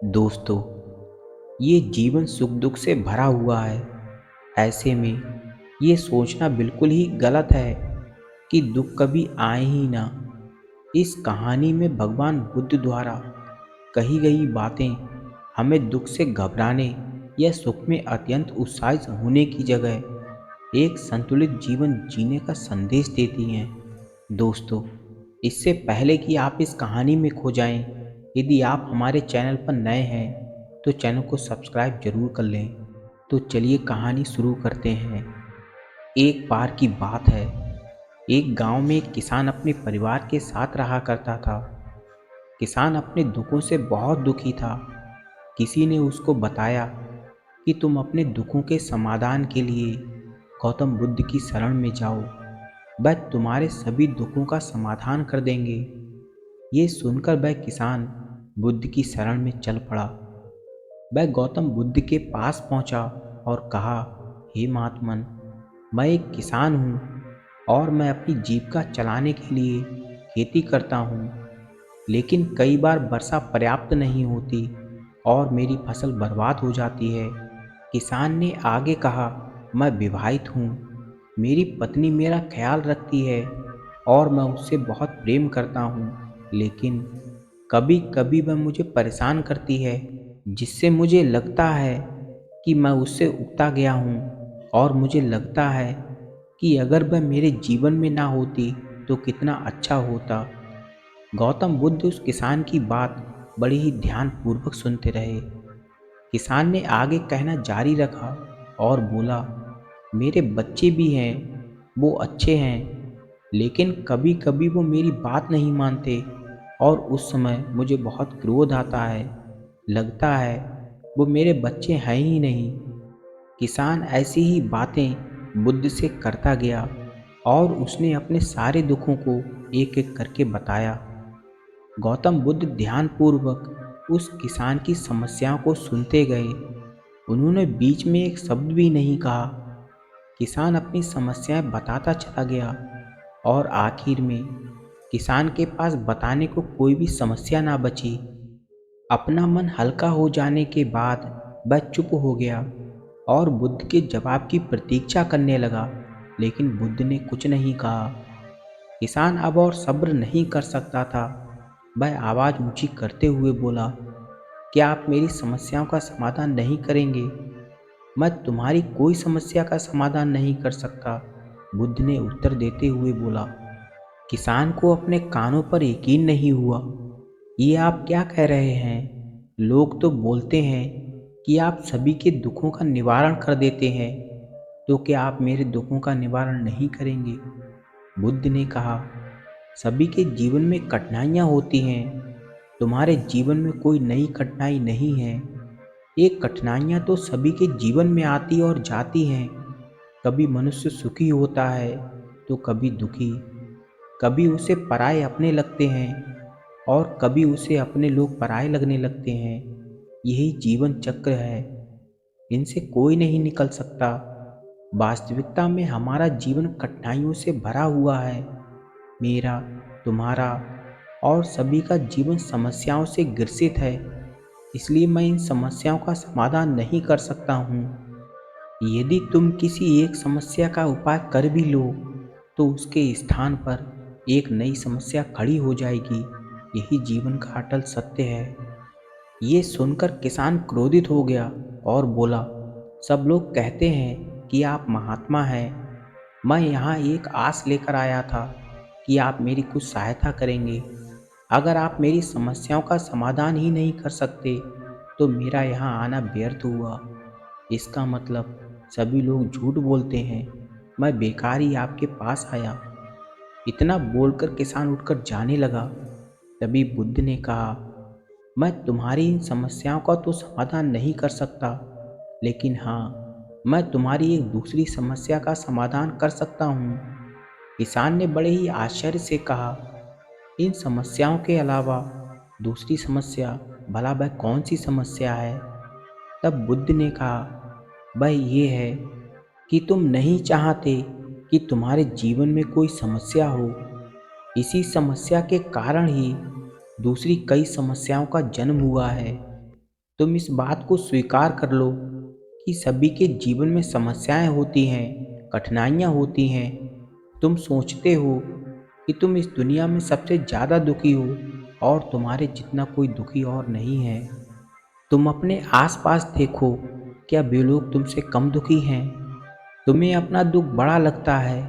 दोस्तों, ये जीवन सुख दुख से भरा हुआ है। ऐसे में ये सोचना बिल्कुल ही गलत है कि दुख कभी आए ही ना। इस कहानी में भगवान बुद्ध द्वारा कही गई बातें हमें दुख से घबराने या सुख में अत्यंत उत्साहित होने की जगह एक संतुलित जीवन जीने का संदेश देती हैं। दोस्तों, इससे पहले कि आप इस कहानी में खो जाएं, यदि आप हमारे चैनल पर नए हैं तो चैनल को सब्सक्राइब जरूर कर लें। तो चलिए कहानी शुरू करते हैं। एक बार की बात है, एक गांव में एक किसान अपने परिवार के साथ रहा करता था। किसान अपने दुखों से बहुत दुखी था। किसी ने उसको बताया कि तुम अपने दुखों के समाधान के लिए गौतम बुद्ध की शरण में जाओ, वह तुम्हारे सभी दुखों का समाधान कर देंगे। ये सुनकर वह किसान बुद्ध की शरण में चल पड़ा। वह गौतम बुद्ध के पास पहुंचा और कहा, हे महात्मन, मैं एक किसान हूँ और मैं अपनी जीविका चलाने के लिए खेती करता हूँ, लेकिन कई बार वर्षा पर्याप्त नहीं होती और मेरी फसल बर्बाद हो जाती है। किसान ने आगे कहा, मैं विवाहित हूँ, मेरी पत्नी मेरा ख्याल रखती है और मैं उससे बहुत प्रेम करता हूँ, लेकिन कभी कभी वह मुझे परेशान करती है, जिससे मुझे लगता है कि मैं उससे उकता गया हूँ और मुझे लगता है कि अगर वह मेरे जीवन में ना होती तो कितना अच्छा होता। गौतम बुद्ध उस किसान की बात बड़े ही ध्यानपूर्वक सुनते रहे। किसान ने आगे कहना जारी रखा और बोला, मेरे बच्चे भी हैं, वो अच्छे हैं, लेकिन कभी कभी वो मेरी बात नहीं मानते और उस समय मुझे बहुत क्रोध आता है। लगता है वो मेरे बच्चे हैं ही नहीं। किसान ऐसी ही बातें बुद्ध से करता गया और उसने अपने सारे दुखों को एक एक करके बताया। गौतम बुद्ध ध्यानपूर्वक उस किसान की समस्याओं को सुनते गए। उन्होंने बीच में एक शब्द भी नहीं कहा। किसान अपनी समस्याएं बताता चला गया और आखिर में किसान के पास बताने को कोई भी समस्या ना बची। अपना मन हल्का हो जाने के बाद वह चुप हो गया और बुद्ध के जवाब की प्रतीक्षा करने लगा, लेकिन बुद्ध ने कुछ नहीं कहा। किसान अब और सब्र नहीं कर सकता था। वह आवाज़ ऊंची करते हुए बोला, क्या आप मेरी समस्याओं का समाधान नहीं करेंगे? मैं तुम्हारी कोई समस्या का समाधान नहीं कर सकता, बुद्ध ने उत्तर देते हुए बोला। किसान को अपने कानों पर यकीन नहीं हुआ। ये आप क्या कह रहे हैं? लोग तो बोलते हैं कि आप सभी के दुखों का निवारण कर देते हैं, तो क्या आप मेरे दुखों का निवारण नहीं करेंगे? बुद्ध ने कहा, सभी के जीवन में कठिनाइयाँ होती हैं। तुम्हारे जीवन में कोई नई कठिनाई नहीं है। ये कठिनाइयाँ तो सभी के जीवन में आती और जाती हैं। कभी मनुष्य सुखी होता है तो कभी दुखी। कभी उसे पराये अपने लगते हैं और कभी उसे अपने लोग पराये लगने लगते हैं। यही जीवन चक्र है, इनसे कोई नहीं निकल सकता। वास्तविकता में हमारा जीवन कठिनाइयों से भरा हुआ है। मेरा, तुम्हारा और सभी का जीवन समस्याओं से ग्रसित है। इसलिए मैं इन समस्याओं का समाधान नहीं कर सकता हूँ। यदि तुम किसी एक समस्या का उपाय कर भी लो तो उसके स्थान पर एक नई समस्या खड़ी हो जाएगी। यही जीवन का अटल सत्य है। ये सुनकर किसान क्रोधित हो गया और बोला, सब लोग कहते हैं कि आप महात्मा हैं। मैं यहाँ एक आस लेकर आया था कि आप मेरी कुछ सहायता करेंगे। अगर आप मेरी समस्याओं का समाधान ही नहीं कर सकते तो मेरा यहाँ आना व्यर्थ हुआ। इसका मतलब सभी लोग झूठ बोलते हैं। मैं बेकार ही आपके पास आया। इतना बोलकर किसान उठकर जाने लगा। तभी बुद्ध ने कहा, मैं तुम्हारी इन समस्याओं का तो समाधान नहीं कर सकता, लेकिन हाँ, मैं तुम्हारी एक दूसरी समस्या का समाधान कर सकता हूँ। किसान ने बड़े ही आश्चर्य से कहा, इन समस्याओं के अलावा दूसरी समस्या? भला वह कौन सी समस्या है? तब बुद्ध ने कहा, वह ये है कि तुम नहीं चाहते कि तुम्हारे जीवन में कोई समस्या हो। इसी समस्या के कारण ही दूसरी कई समस्याओं का जन्म हुआ है। तुम इस बात को स्वीकार कर लो कि सभी के जीवन में समस्याएं होती हैं, कठिनाइयां होती हैं। तुम सोचते हो कि तुम इस दुनिया में सबसे ज़्यादा दुखी हो और तुम्हारे जितना कोई दुखी और नहीं है। तुम अपने आसपास देखो, क्या वे लोग तुमसे कम दुखी हैं? तुम्हें अपना दुख बड़ा लगता है,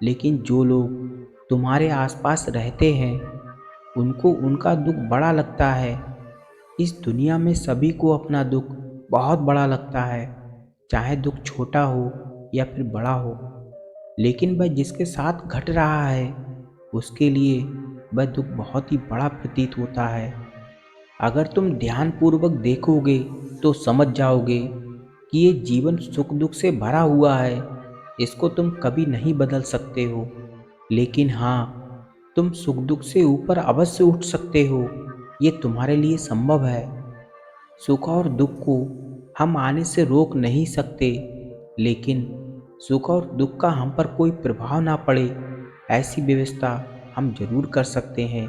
लेकिन जो लोग तुम्हारे आसपास रहते हैं उनको उनका दुख बड़ा लगता है। इस दुनिया में सभी को अपना दुख बहुत बड़ा लगता है, चाहे दुख छोटा हो या फिर बड़ा हो। लेकिन वह जिसके साथ घट रहा है उसके लिए वह दुख बहुत ही बड़ा प्रतीत होता है। अगर तुम ध्यानपूर्वक देखोगे तो समझ जाओगे कि ये जीवन सुख दुख से भरा हुआ है। इसको तुम कभी नहीं बदल सकते हो, लेकिन हाँ, तुम सुख दुख से ऊपर अवश्य उठ सकते हो। ये तुम्हारे लिए संभव है। सुख और दुख को हम आने से रोक नहीं सकते, लेकिन सुख और दुख का हम पर कोई प्रभाव ना पड़े ऐसी व्यवस्था हम जरूर कर सकते हैं।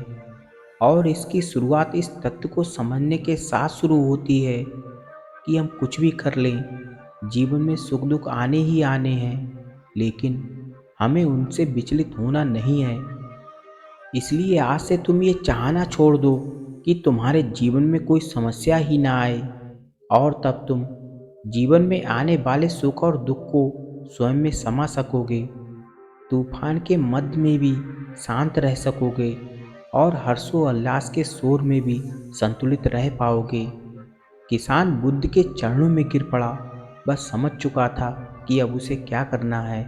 और इसकी शुरुआत इस तथ्य को समझने के साथ शुरू होती है कि हम कुछ भी कर लें, जीवन में सुख दुख आने ही आने हैं, लेकिन हमें उनसे विचलित होना नहीं है। इसलिए आज से तुम ये चाहना छोड़ दो कि तुम्हारे जीवन में कोई समस्या ही ना आए, और तब तुम जीवन में आने वाले सुख और दुख को स्वयं में समा सकोगे। तूफान के मध्य में भी शांत रह सकोगे और हर्षोल्लास के शोर में भी संतुलित रह पाओगे। किसान बुद्ध के चरणों में गिर पड़ा, बस समझ चुका था कि अब उसे क्या करना है।